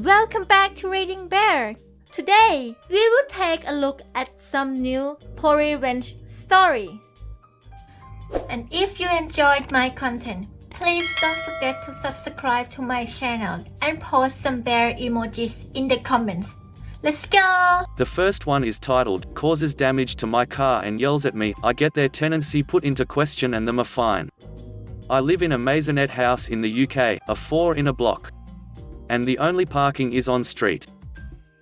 Welcome back to Reading Bear. Today, we will take a look at some new revenge stories. And if you enjoyed my content, please don't forget to subscribe to my channel and post some bear emojis in the comments. Let's go! The first one is titled, Causes Damage to My Car and Yells at Me. I get their tenancy put into question and them a fine. I live in a maisonette house in the UK, a 4 in a block. And the only parking is on street.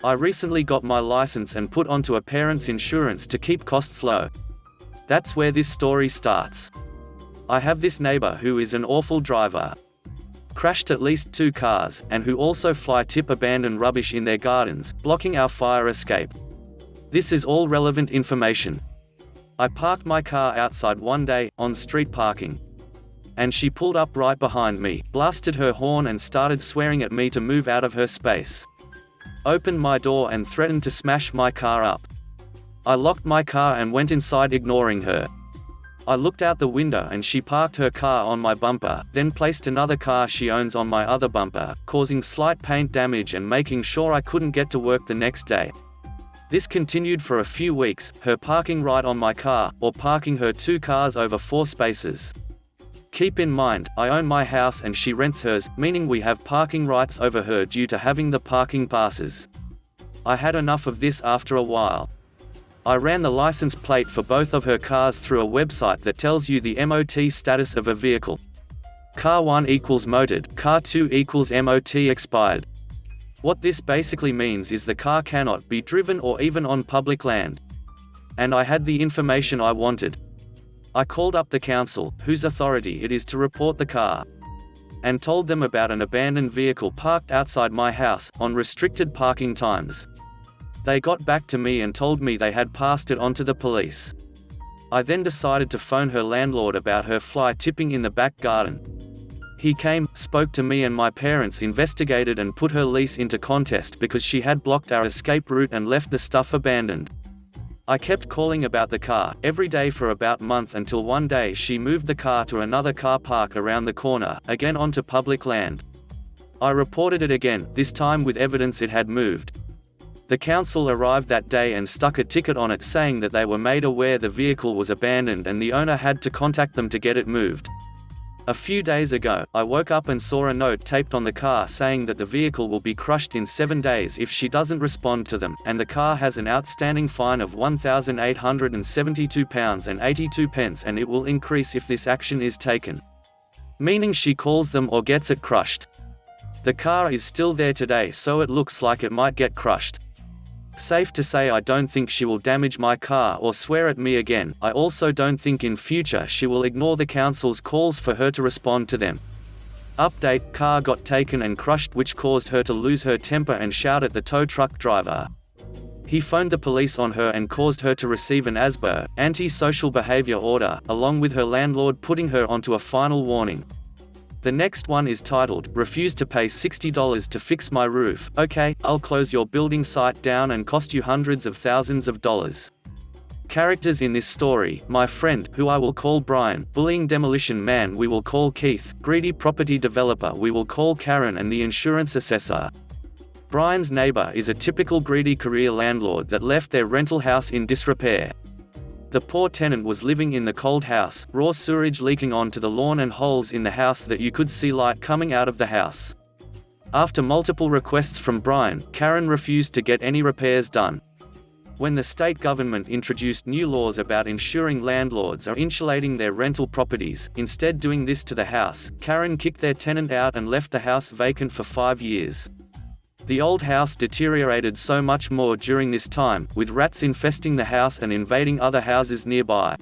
I recently got my license and put onto a parent's insurance to keep costs low. That's where this story starts. I have this neighbor who is an awful driver. Crashed at least 2 cars, and who also tip abandoned rubbish in their gardens, blocking our fire escape. This is all relevant information. I parked my car outside one day, on street parking. And she pulled up right behind me, blasted her horn and started swearing at me to move out of her space. Opened my door and threatened to smash my car up. I locked my car and went inside ignoring her. I looked out the window and she parked her car on my bumper, then placed another car she owns on my other bumper, causing slight paint damage and making sure I couldn't get to work the next day. This continued for a few weeks, her parking right on my car, or parking her 2 cars over 4 spaces. Keep in mind, I own my house and she rents hers, meaning we have parking rights over her due to having the parking passes. I had enough of this after a while. I ran the license plate for both of her cars through a website that tells you the MOT status of a vehicle. Car 1 equals motored, car 2 equals MOT expired. What this basically means is the car cannot be driven or even on public land. And I had the information I wanted. I called up the council, whose authority it is to report the car, and told them about an abandoned vehicle parked outside my house, on restricted parking times. They got back to me and told me they had passed it on to the police. I then decided to phone her landlord about her fly tipping in the back garden. He came, spoke to me and my parents investigated and put her lease into contest because she had blocked our escape route and left the stuff abandoned. I kept calling about the car, every day for about a month until one day she moved the car to another car park around the corner, again onto public land. I reported it again, this time with evidence it had moved. The council arrived that day and stuck a ticket on it saying that they were made aware the vehicle was abandoned and the owner had to contact them to get it moved. A few days ago, I woke up and saw a note taped on the car saying that the vehicle will be crushed in 7 days if she doesn't respond to them, and the car has an outstanding fine of £1,872.82 and it will increase if this action is taken. Meaning she calls them or gets it crushed. The car is still there today, so it looks like it might get crushed. Safe to say I don't think she will damage my car or swear at me again. I also don't think in future she will ignore the council's calls for her to respond to them. Update: car got taken and crushed, which caused her to lose her temper and shout at the tow truck driver. He phoned the police on her and caused her to receive an ASBO, anti-social behavior order, along with her landlord putting her onto a final warning. The next one is titled, Refuse to pay $60 to fix my roof. Okay, I'll close your building site down and cost you hundreds of thousands of dollars. Characters in this story: my friend, who I will call Brian, bullying demolition man we will call Keith, greedy property developer we will call Karen, and the insurance assessor. Brian's neighbor is a typical greedy career landlord that left their rental house in disrepair. The poor tenant was living in the cold house, raw sewage leaking onto the lawn and holes in the house that you could see light coming out of the house. After multiple requests from Brian, Karen refused to get any repairs done. When the state government introduced new laws about ensuring landlords are insulating their rental properties, instead doing this to the house, Karen kicked their tenant out and left the house vacant for 5 years. The old house deteriorated so much more during this time, with rats infesting the house and invading other houses nearby.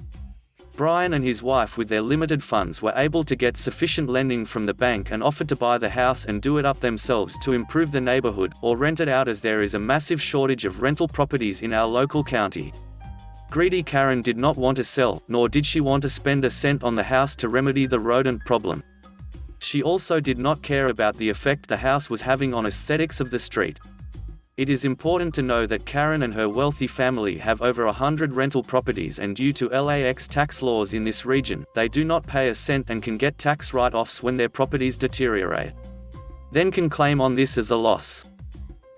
Brian and his wife, with their limited funds, were able to get sufficient lending from the bank and offered to buy the house and do it up themselves to improve the neighborhood, or rent it out, as there is a massive shortage of rental properties in our local county. Greedy Karen did not want to sell, nor did she want to spend a cent on the house to remedy the rodent problem. She also did not care about the effect the house was having on aesthetics of the street. It is important to know that Karen and her wealthy family have over 100 rental properties, and due to LAX tax laws in this region, they do not pay a cent and can get tax write-offs when their properties deteriorate. Then can claim on this as a loss.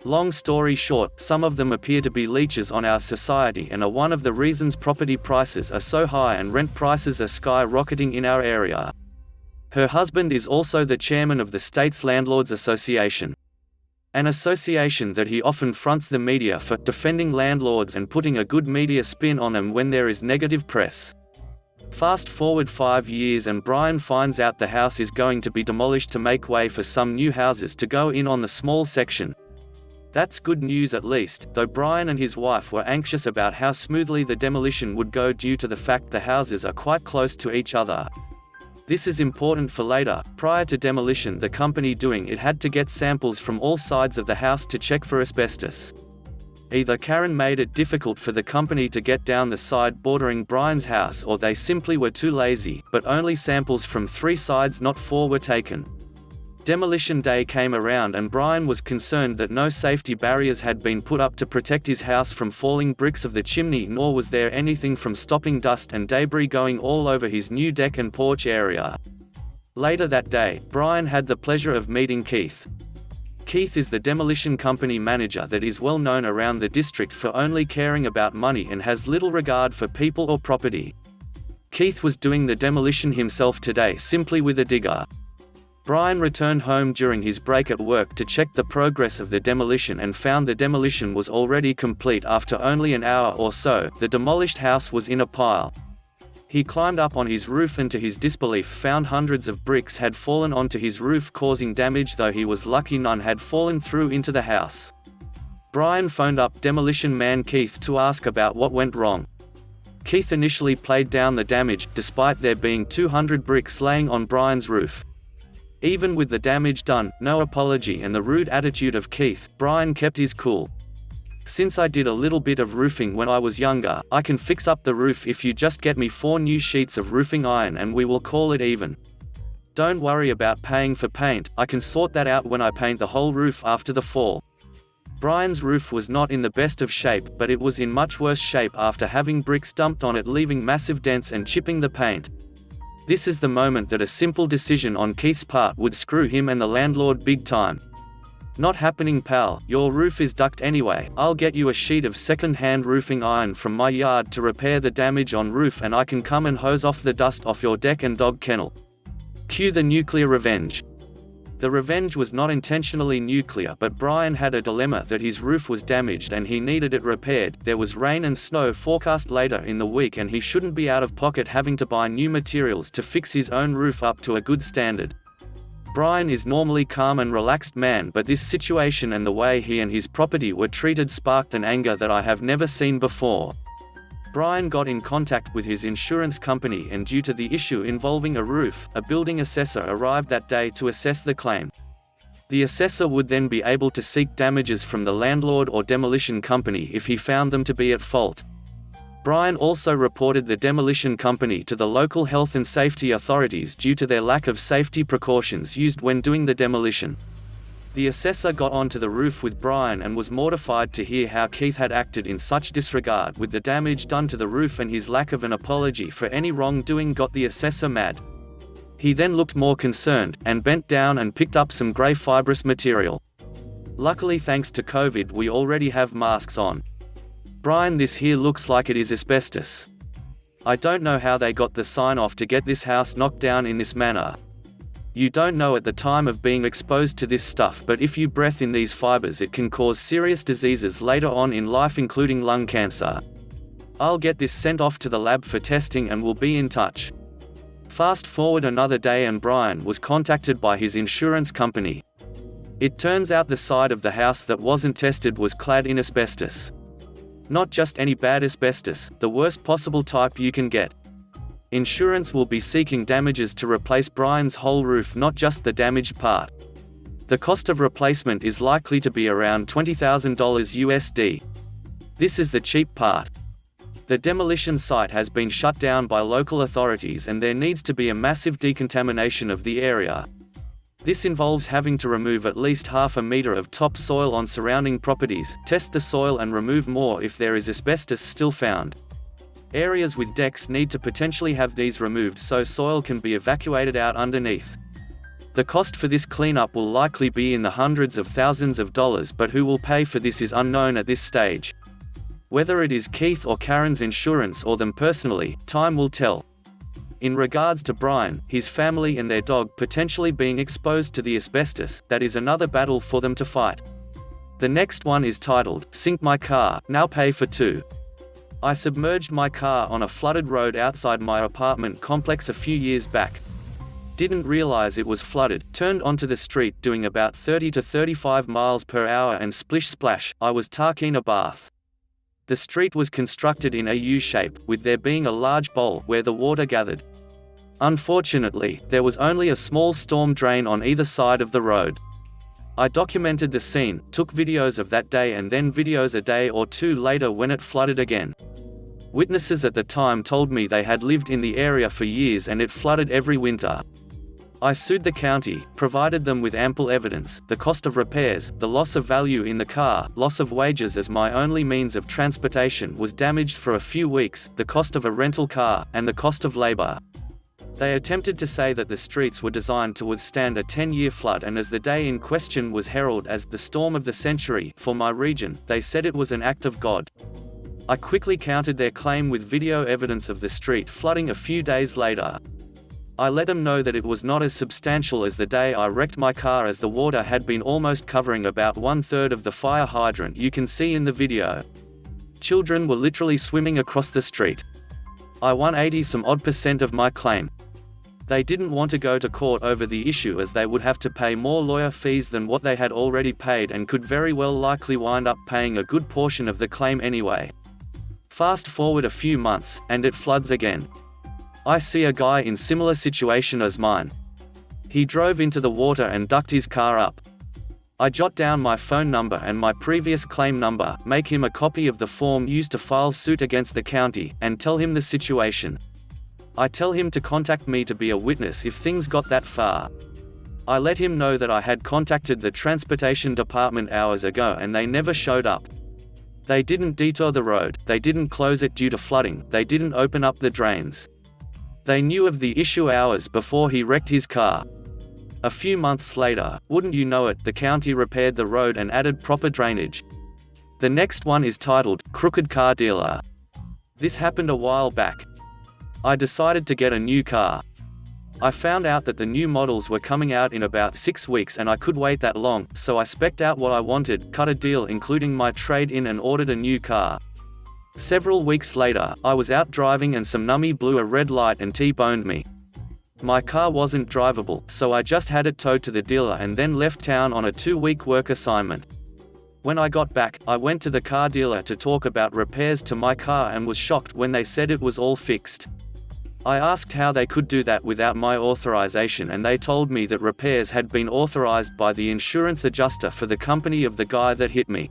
Long story short, some of them appear to be leeches on our society and are one of the reasons property prices are so high and rent prices are skyrocketing in our area. Her husband is also the chairman of the state's Landlords Association, an association that he often fronts the media for, defending landlords and putting a good media spin on them when there is negative press. Fast forward 5 years and Brian finds out the house is going to be demolished to make way for some new houses to go in on the small section. That's good news at least, though Brian and his wife were anxious about how smoothly the demolition would go due to the fact the houses are quite close to each other. This is important for later. Prior to demolition, the company doing it had to get samples from all sides of the house to check for asbestos. Either Karen made it difficult for the company to get down the side bordering Brian's house, or they simply were too lazy, but only samples from 3 sides, not 4, were taken. Demolition day came around and Brian was concerned that no safety barriers had been put up to protect his house from falling bricks of the chimney, nor was there anything from stopping dust and debris going all over his new deck and porch area. Later that day, Brian had the pleasure of meeting Keith. Keith is the demolition company manager that is well known around the district for only caring about money and has little regard for people or property. Keith was doing the demolition himself today, simply with a digger. Brian returned home during his break at work to check the progress of the demolition and found the demolition was already complete after only an hour or so. The demolished house was in a pile. He climbed up on his roof and to his disbelief found hundreds of bricks had fallen onto his roof, causing damage, though he was lucky none had fallen through into the house. Brian phoned up demolition man Keith to ask about what went wrong. Keith initially played down the damage, despite there being 200 bricks laying on Brian's roof. Even with the damage done, no apology and the rude attitude of Keith, Brian kept his cool. "Since I did a little bit of roofing when I was younger, I can fix up the roof if you just get me 4 new sheets of roofing iron and we will call it even. Don't worry about paying for paint, I can sort that out when I paint the whole roof after the fall." Brian's roof was not in the best of shape, but it was in much worse shape after having bricks dumped on it, leaving massive dents and chipping the paint. This is the moment that a simple decision on Keith's part would screw him and the landlord big time. "Not happening, pal, your roof is ducked anyway. I'll get you a sheet of second-hand roofing iron from my yard to repair the damage on roof, and I can come and hose off the dust off your deck and dog kennel." Cue the nuclear revenge. The revenge was not intentionally nuclear, but Brian had a dilemma that his roof was damaged and he needed it repaired. There was rain and snow forecast later in the week and he shouldn't be out of pocket having to buy new materials to fix his own roof up to a good standard. Brian is normally calm and relaxed man, but this situation and the way he and his property were treated sparked an anger that I have never seen before. Brian got in contact with his insurance company, and due to the issue involving a roof, a building assessor arrived that day to assess the claim. The assessor would then be able to seek damages from the landlord or demolition company if he found them to be at fault. Brian also reported the demolition company to the local health and safety authorities due to their lack of safety precautions used when doing the demolition. The assessor got onto the roof with Brian and was mortified to hear how Keith had acted in such disregard with the damage done to the roof, and his lack of an apology for any wrongdoing got the assessor mad. He then looked more concerned, and bent down and picked up some grey fibrous material. Luckily, thanks to COVID, we already have masks on. "Brian, this here looks like it is asbestos. I don't know how they got the sign off to get this house knocked down in this manner. You don't know at the time of being exposed to this stuff, but if you breathe in these fibers it can cause serious diseases later on in life, including lung cancer. I'll get this sent off to the lab for testing and we'll be in touch." Fast forward another day and Brian was contacted by his insurance company. It turns out the side of the house that wasn't tested was clad in asbestos. Not just any bad asbestos, the worst possible type you can get. Insurance will be seeking damages to replace Brian's whole roof, not just the damaged part. The cost of replacement is likely to be around $20,000 USD. This is the cheap part. The demolition site has been shut down by local authorities and there needs to be a massive decontamination of the area. This involves having to remove at least half a meter of topsoil on surrounding properties, test the soil and remove more if there is asbestos still found. Areas with decks need to potentially have these removed so soil can be evacuated out underneath. The cost for this cleanup will likely be in the hundreds of thousands of dollars, but who will pay for this is unknown at this stage. Whether it is Keith or Karen's insurance or them personally, time will tell. In regards to Brian, his family and their dog potentially being exposed to the asbestos, that is another battle for them to fight. The next one is titled, Sink My Car, Now Pay for Two. I submerged my car on a flooded road outside my apartment complex a few years back. Didn't realize it was flooded, turned onto the street doing about 30 to 35 miles per hour and splish splash, I was taking a bath. The street was constructed in a U shape, with there being a large bowl where the water gathered. Unfortunately, there was only a small storm drain on either side of the road. I documented the scene, took videos of that day and then videos a day or two later when it flooded again. Witnesses at the time told me they had lived in the area for years and it flooded every winter. I sued the county, provided them with ample evidence, the cost of repairs, the loss of value in the car, loss of wages as my only means of transportation was damaged for a few weeks, the cost of a rental car, and the cost of labor. They attempted to say that the streets were designed to withstand a 10-year flood, and as the day in question was heralded as the storm of the century for my region, they said it was an act of God. I quickly countered their claim with video evidence of the street flooding a few days later. I let them know that it was not as substantial as the day I wrecked my car, as the water had been almost covering about 1/3 of the fire hydrant you can see in the video. Children were literally swimming across the street. I won 80-some odd % of my claim. They didn't want to go to court over the issue as they would have to pay more lawyer fees than what they had already paid and could very well likely wind up paying a good portion of the claim anyway. Fast forward a few months, and it floods again. I see a guy in similar situation as mine. He drove into the water and ducked his car up. I jot down my phone number and my previous claim number, make him a copy of the form used to file suit against the county, and tell him the situation. I tell him to contact me to be a witness if things got that far. I let him know that I had contacted the transportation department hours ago and they never showed up. They didn't detour the road, they didn't close it due to flooding, they didn't open up the drains. They knew of the issue hours before he wrecked his car. A few months later, wouldn't you know it, the county repaired the road and added proper drainage. The next one is titled, Crooked Car Dealer. This happened a while back. I decided to get a new car. I found out that the new models were coming out in about 6 weeks and I could wait that long, so I spec'd out what I wanted, cut a deal including my trade-in and ordered a new car. Several weeks later, I was out driving and some numbie blew a red light and T-boned me. My car wasn't drivable, so I just had it towed to the dealer and then left town on a 2-week work assignment. When I got back, I went to the car dealer to talk about repairs to my car and was shocked when they said it was all fixed. I asked how they could do that without my authorization and they told me that repairs had been authorized by the insurance adjuster for the company of the guy that hit me.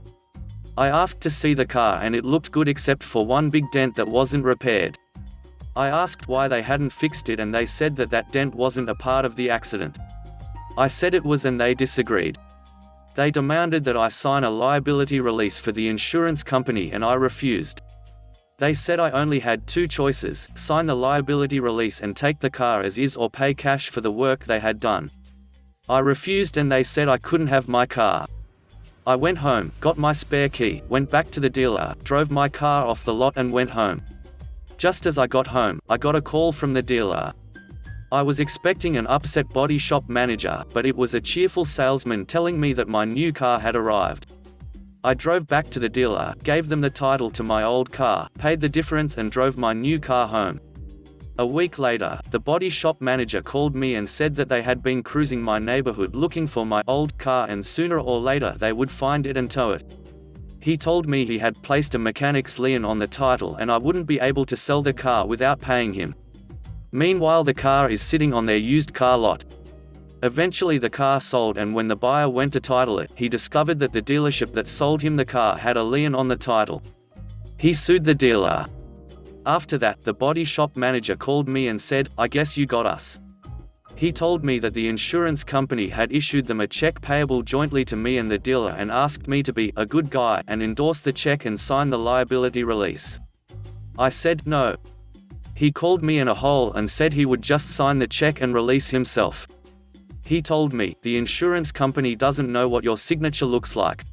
I asked to see the car and it looked good except for one big dent that wasn't repaired. I asked why they hadn't fixed it and they said that that dent wasn't a part of the accident. I said it was and they disagreed. They demanded that I sign a liability release for the insurance company and I refused. They said I only had 2 choices, sign the liability release and take the car as is or pay cash for the work they had done. I refused and they said I couldn't have my car. I went home, got my spare key, went back to the dealer, drove my car off the lot and went home. Just as I got home, I got a call from the dealer. I was expecting an upset body shop manager, but it was a cheerful salesman telling me that my new car had arrived. I drove back to the dealer, gave them the title to my old car, paid the difference and drove my new car home. A week later, the body shop manager called me and said that they had been cruising my neighborhood looking for my old car and sooner or later they would find it and tow it. He told me he had placed a mechanic's lien on the title and I wouldn't be able to sell the car without paying him. Meanwhile, the car is sitting on their used car lot. Eventually the car sold and when the buyer went to title it, he discovered that the dealership that sold him the car had a lien on the title. He sued the dealer. After that, the body shop manager called me and said, "I guess you got us." He told me that the insurance company had issued them a check payable jointly to me and the dealer and asked me to be a good guy and endorse the check and sign the liability release. I said no. He called me in a hole and said he would just sign the check and release himself. He told me, "The insurance company doesn't know what your signature looks like."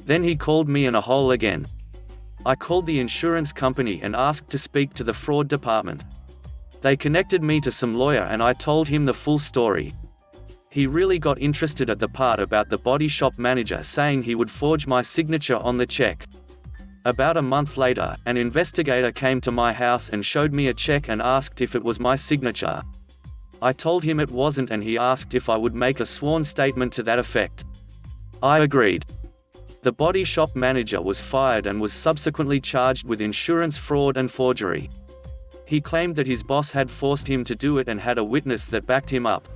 Then he called me in a hole again. I called the insurance company and asked to speak to the fraud department. They connected me to some lawyer and I told him the full story. He really got interested at the part about the body shop manager saying he would forge my signature on the check. About a month later, an investigator came to my house and showed me a check and asked if it was my signature. I told him it wasn't and he asked if I would make a sworn statement to that effect. I agreed. The body shop manager was fired and was subsequently charged with insurance fraud and forgery. He claimed that his boss had forced him to do it and had a witness that backed him up.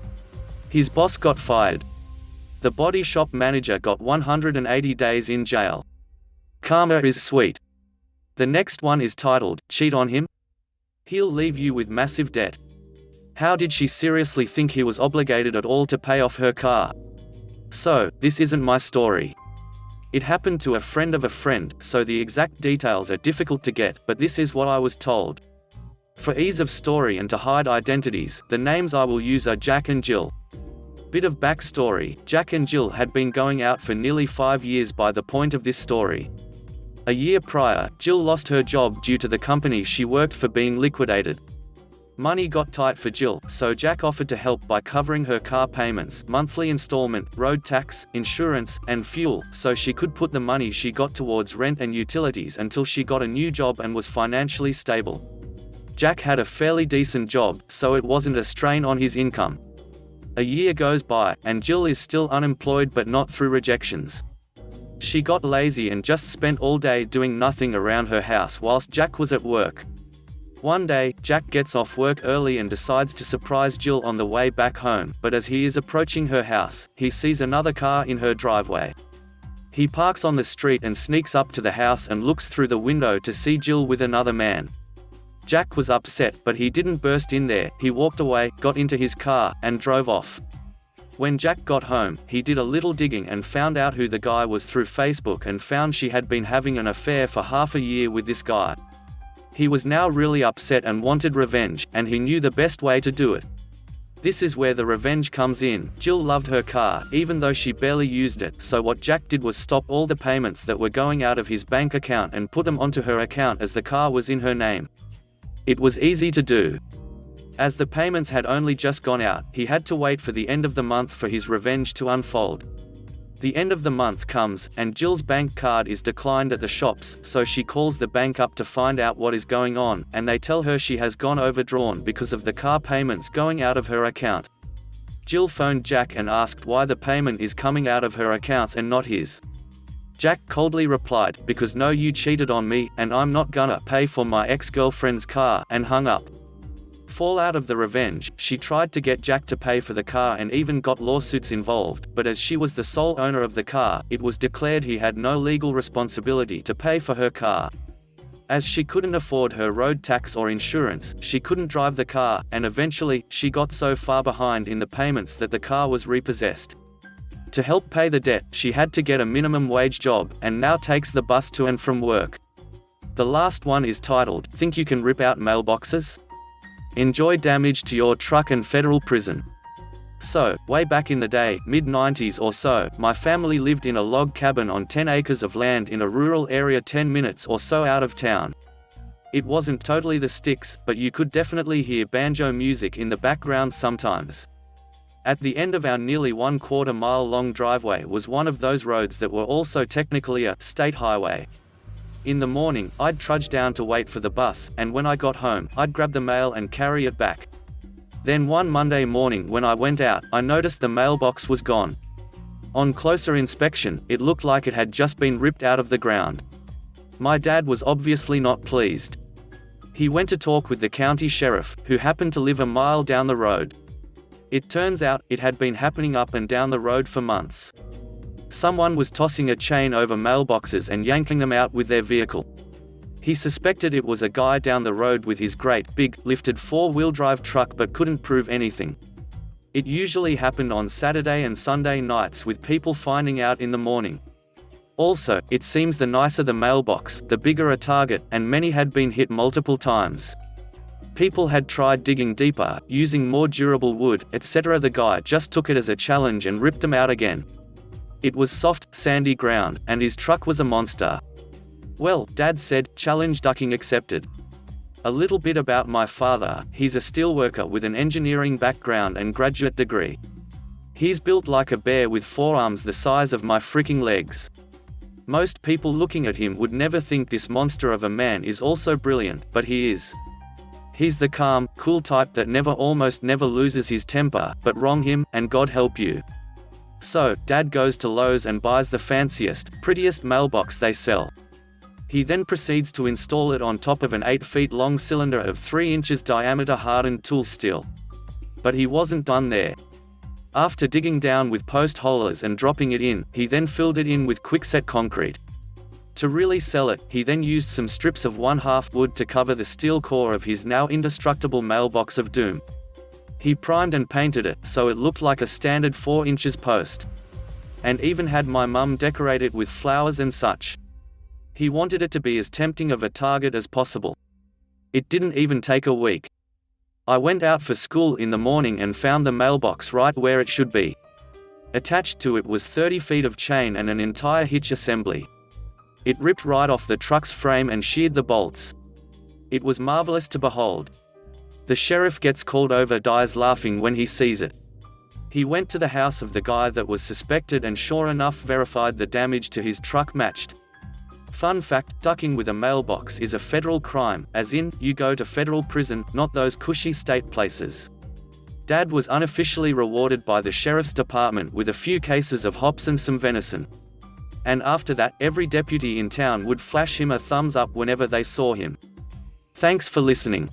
His boss got fired. The body shop manager got 180 days in jail. Karma is sweet. The next one is titled, "Cheat on Him? He'll leave you with massive debt." How did she seriously think he was obligated at all to pay off her car? So, this isn't my story. It happened to a friend of a friend, so the exact details are difficult to get, but this is what I was told. For ease of story and to hide identities, the names I will use are Jack and Jill. Bit of backstory: Jack and Jill had been going out for nearly 5 years by the point of this story. A year prior, Jill lost her job due to the company she worked for being liquidated. Money got tight for Jill, so Jack offered to help by covering her car payments, monthly installment, road tax, insurance, and fuel, so she could put the money she got towards rent and utilities until she got a new job and was financially stable. Jack had a fairly decent job, so it wasn't a strain on his income. A year goes by, and Jill is still unemployed but not through rejections. She got lazy and just spent all day doing nothing around her house whilst Jack was at work. One day, Jack gets off work early and decides to surprise Jill on the way back home, but as he is approaching her house, he sees another car in her driveway. He parks on the street and sneaks up to the house and looks through the window to see Jill with another man. Jack was upset, but he didn't burst in there. He walked away, got into his car, and drove off. When Jack got home, he did a little digging and found out who the guy was through Facebook and found she had been having an affair for half a year with this guy. He was now really upset and wanted revenge, and he knew the best way to do it. This is where the revenge comes in. Jill loved her car, even though she barely used it, so what Jack did was stop all the payments that were going out of his bank account and put them onto her account as the car was in her name. It was easy to do. As the payments had only just gone out, he had to wait for the end of the month for his revenge to unfold. The end of the month comes, and Jill's bank card is declined at the shops, so she calls the bank up to find out what is going on, and they tell her she has gone overdrawn because of the car payments going out of her account. Jill phoned Jack and asked why the payment is coming out of her accounts and not his. Jack coldly replied, "Because no, you cheated on me, and I'm not gonna pay for my ex-girlfriend's car," and hung up. Fallout of the revenge, she tried to get Jack to pay for the car and even got lawsuits involved, but as she was the sole owner of the car, it was declared he had no legal responsibility to pay for her car. As she couldn't afford her road tax or insurance, she couldn't drive the car, and eventually, she got so far behind in the payments that the car was repossessed. To help pay the debt, she had to get a minimum wage job, and now takes the bus to and from work. The last one is titled, "Think You Can Rip Out Mailboxes? Enjoy damage to your truck and federal prison." So, way back in the day, mid-90s or so, my family lived in a log cabin on 10 acres of land in a rural area 10 minutes or so out of town. It wasn't totally the sticks, but you could definitely hear banjo music in the background sometimes. At the end of our nearly 1/4 mile long driveway was one of those roads that were also technically a state highway. In the morning, I'd trudge down to wait for the bus, and when I got home, I'd grab the mail and carry it back. Then one Monday morning when I went out, I noticed the mailbox was gone. On closer inspection, it looked like it had just been ripped out of the ground. My dad was obviously not pleased. He went to talk with the county sheriff, who happened to live a mile down the road. It turns out, it had been happening up and down the road for months. Someone was tossing a chain over mailboxes and yanking them out with their vehicle. He suspected it was a guy down the road with his great, big, lifted 4-wheel drive truck but couldn't prove anything. It usually happened on Saturday and Sunday nights with people finding out in the morning. Also, it seems the nicer the mailbox, the bigger a target, and many had been hit multiple times. People had tried digging deeper, using more durable wood, etc. The guy just took it as a challenge and ripped them out again. It was soft, sandy ground, and his truck was a monster. Well, Dad said, challenge ducking accepted. A little bit about my father: he's a steelworker with an engineering background and graduate degree. He's built like a bear with forearms the size of my freaking legs. Most people looking at him would never think this monster of a man is also brilliant, but he is. He's the calm, cool type that almost never loses his temper, but wrong him, and God help you. So, Dad goes to Lowe's and buys the fanciest, prettiest mailbox they sell. He then proceeds to install it on top of an 8 feet long cylinder of 3 inches diameter hardened tool steel. But he wasn't done there. After digging down with post holers and dropping it in, he then filled it in with quickset concrete. To really sell it, he then used some strips of 1/2 wood to cover the steel core of his now indestructible mailbox of doom. He primed and painted it, so it looked like a standard 4 inches post. And even had my mum decorate it with flowers and such. He wanted it to be as tempting of a target as possible. It didn't even take a week. I went out for school in the morning and found the mailbox right where it should be. Attached to it was 30 feet of chain and an entire hitch assembly. It ripped right off the truck's frame and sheared the bolts. It was marvelous to behold. The sheriff gets called over, dies laughing when he sees it. He went to the house of the guy that was suspected and sure enough verified the damage to his truck matched. Fun fact: ducking with a mailbox is a federal crime, as in, you go to federal prison, not those cushy state places. Dad was unofficially rewarded by the sheriff's department with a few cases of hops and some venison. And after that, every deputy in town would flash him a thumbs up whenever they saw him. Thanks for listening.